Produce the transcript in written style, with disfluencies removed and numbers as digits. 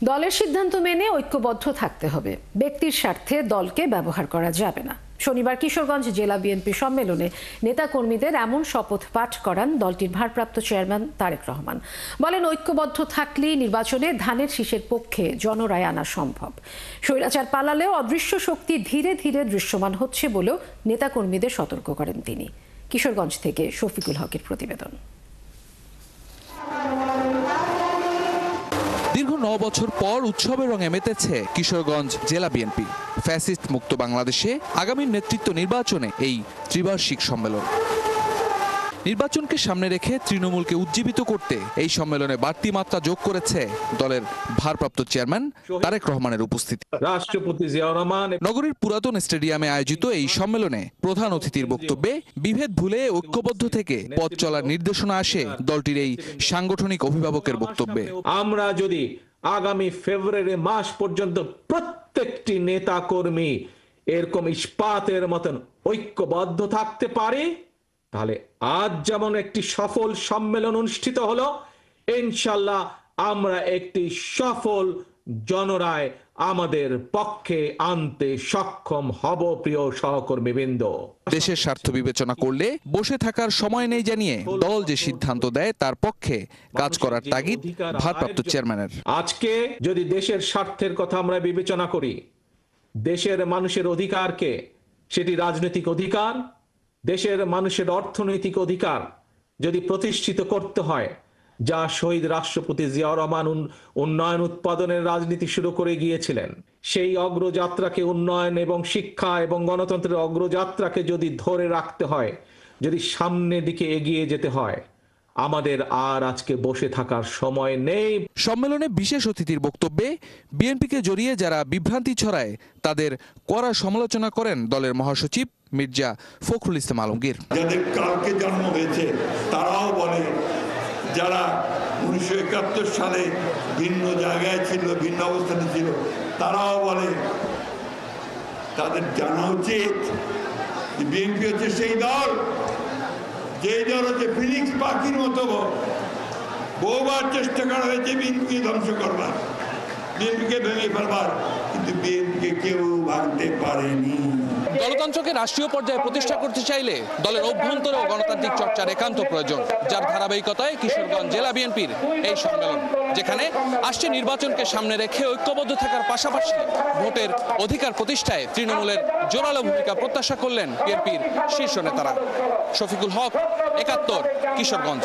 দলের সিদ্ধান্ত মেনে ঐক্যবদ্ধ থাকতে হবে, ব্যক্তির স্বার্থে দলকে ব্যবহার করা যাবে না। শনিবার কিশোরগঞ্জ জেলা বিএনপি সম্মেলনে নেতাকর্মীদের এমন শপথ পাঠ করান দলটির ভারপ্রাপ্ত চেয়ারম্যান তারেক রহমান। বলেন, ঐক্যবদ্ধ থাকলেই নির্বাচনে ধানের শীষের পক্ষে জনরায় আনা সম্ভব। স্বৈরাচার পালালেও অদৃশ্য শক্তি ধীরে ধীরে দৃশ্যমান হচ্ছে বলেও নেতাকর্মীদের সতর্ক করেন তিনি। কিশোরগঞ্জ থেকে শফিকুল হকের প্রতিবেদন। দীর্ঘ 9 বছর পর উৎসবের রঙে মেতেছে কিশোরগঞ্জ জেলা বিএনপি। ফ্যাসিস্ট মুক্ত বাংলাদেশে আগামী নেতৃত্ব নির্বাচনে এই ত্রিবার্ষিক সম্মেলন। নির্বাচনকে সামনে রেখে তৃণমূলকে উজ্জীবিত করতে এই সম্মেলনে বাড়তি মাত্রা যোগ করেছে দলের ভারপ্রাপ্ত চেয়ারম্যান তারেক রহমানের উপস্থিতি। রাষ্ট্রপতি জিয়াউর রহমান নগরীর পুরাতন স্টেডিয়ামে আয়োজিত এই সম্মেলনে প্রধান অতিথির বক্তব্যে বিভেদ ভুলে ঐক্যবদ্ধ থেকে পথ চলার নির্দেশনা আসে দলটির এই সাংগঠনিক অভিভাবকের বক্তব্যে। আমরা যদি আগামী ফেব্রুয়ারি মাস পর্যন্ত প্রত্যেকটি নেতা কর্মী এরকম ইস্পাতের মতন ঐক্যবদ্ধ থাকতে পারি, তাহলে আজ যেমন একটি সফল সম্মেলন অনুষ্ঠিত হলো, ইনশাল্লাহ আমরা একটি সফল জনরায় আমাদের পক্ষে আনতে সক্ষম হব। প্রিয় সহকর্মীবৃন্দ, দেশের স্বার্থ বিবেচনা করলে বসে থাকার সময় নেই জানিয়ে দল যে সিদ্ধান্ত দেয় তার পক্ষে কাজ করার তাগিদ ভারপ্রাপ্ত চেয়ারম্যানের। আজকে যদি দেশের স্বার্থের কথা আমরা বিবেচনা করি, দেশের মানুষের অধিকারকে, সেটি রাজনৈতিক অধিকার, দেশের মানুষের অর্থনৈতিক অধিকার যদি প্রতিষ্ঠিত করতে হয়, যা শহীদ রাষ্ট্রপতি জিয়াউর রহমান উন্নয়ন উৎপাদনের রাজনীতি শুরু করে গিয়েছিলেন, সেই অগ্রযাত্রাকে, উন্নয়ন এবং শিক্ষা এবং গণতন্ত্রের অগ্রযাত্রাকে যদি ধরে রাখতে হয়, যদি সামনের দিকে এগিয়ে যেতে হয়, আমাদের আর আজকে বসে থাকার সময় নেই। সম্মেলনে বিশেষ অতিথির বক্তব্যে বিএনপিকে জড়িয়ে যারা বিভ্রান্তি ছড়ায় তাদের কড়া সমালোচনা করেন দলের মহাসচিব মির্জা ফখরুল ইসলাম আলমগীর। যাদের কালকে জন্ম হয়েছে তারাও বলে, যারা 1971 সালে ভিন্ন জায়গায় ছিল, ভিন্ন অবস্থানে ছিল, তারাও বলে, তাদের জানা উচিত যে বিএনপি হচ্ছে সেই দল, যেই দল হচ্ছে ফিনিক্স পাখির মতো বহুবার চেষ্টা করা হয়েছে বিএনপিকে ধ্বংস করবার, বিএনপিকে ভেঙে ফেলবার, কিন্তু বিএনপিকে কেউ ভাঙতে পারেনি। গণতন্ত্রকে রাষ্ট্রীয় পর্যায়ে প্রতিষ্ঠা করতে চাইলে দলের অভ্যন্তরে ও গণতান্ত্রিক চর্চার একান্ত প্রয়োজন, যার ধারাবাহিকতায় কিশোরগঞ্জ জেলা বিএনপির এই সম্মেলন, যেখানে আসছে নির্বাচনকে সামনে রেখে ঐক্যবদ্ধ থাকার পাশাপাশি ভোটের অধিকার প্রতিষ্ঠায় তৃণমূলের জোরালো ভূমিকা প্রত্যাশা করলেন বিএনপির শীর্ষ নেতারা। শফিকুল হক, ৭১, কিশোরগঞ্জ।